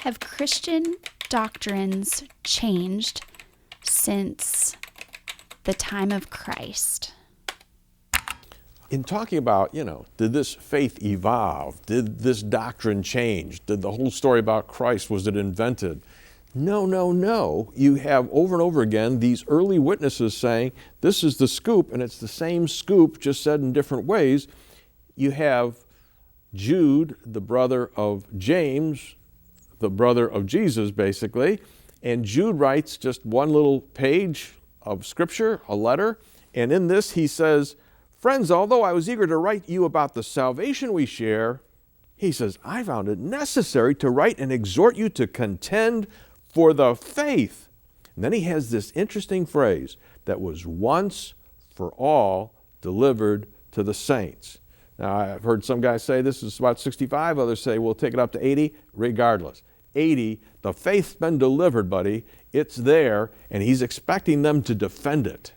Have Christian doctrines changed since the time of Christ? In talking about, did this faith evolve? Did this doctrine change? Did the whole story about Christ, was it invented? No. You have over and over again these early witnesses saying, this is the scoop, and it's the same scoop, just said in different ways. You have Jude, the brother of James, the brother of Jesus, basically, and Jude writes just one little page of scripture, a letter, and in this he says, friends, although I was eager to write you about the salvation we share, he says, I found it necessary to write and exhort you to contend for the faith. And then he has this interesting phrase, that was once for all delivered to the saints. Now, I've heard some guys say this is about 65, others say we'll take it up to 80, regardless. 80, the faith's been delivered, buddy. It's there, and he's expecting them to defend it.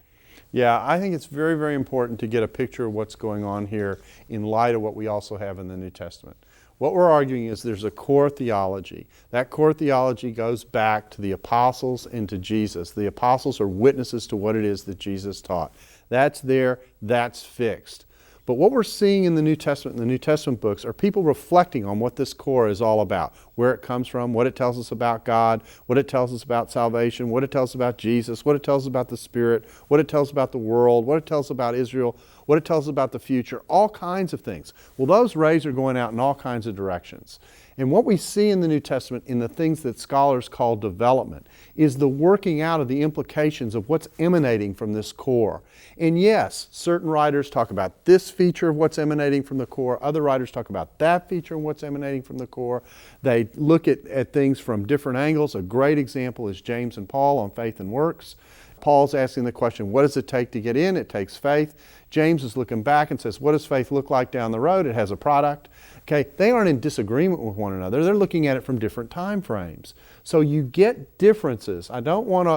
Yeah, I think it's very, very important to get a picture of what's going on here in light of what we also have in the New Testament. What we're arguing is there's a core theology. That core theology goes back to the apostles and to Jesus. The apostles are witnesses to what it is that Jesus taught. That's there, that's fixed. But what we're seeing in the New Testament, in the New Testament books, are people reflecting on what this core is all about, where it comes from, what it tells us about God, what it tells us about salvation, what it tells us about Jesus, what it tells us about the Spirit, what it tells us about the world, what it tells us about Israel, what it tells us about the future, all kinds of things. Well, those rays are going out in all kinds of directions. And what we see in the New Testament, in the things that scholars call development, is the working out of the implications of what's emanating from this core. And yes, certain writers talk about this feature of what's emanating from the core. Other writers talk about that feature of what's emanating from the core. They look at things from different angles. A great example is James and Paul on faith and works. Paul's asking the question, what does it take to get in? It takes faith. James is looking back and says, what does faith look like down the road? It has a product. Okay, they aren't in disagreement with one another. They're looking at it from different time frames. So you get differences. I don't want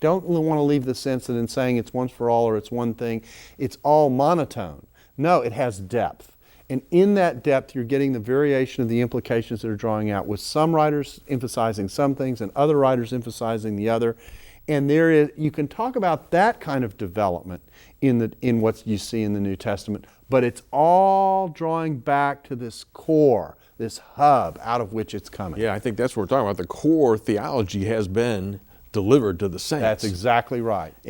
to leave the sense that in saying it's once for all or it's one thing, it's all monotone. No, it has depth. And in that depth, you're getting the variation of the implications that are drawing out, with some writers emphasizing some things and other writers emphasizing the other. And you can talk about that kind of development in what you see in the New Testament, but it's all drawing back to this core, this hub out of which it's coming. Yeah, I think that's what we're talking about. The core theology has been delivered to the saints. That's exactly right.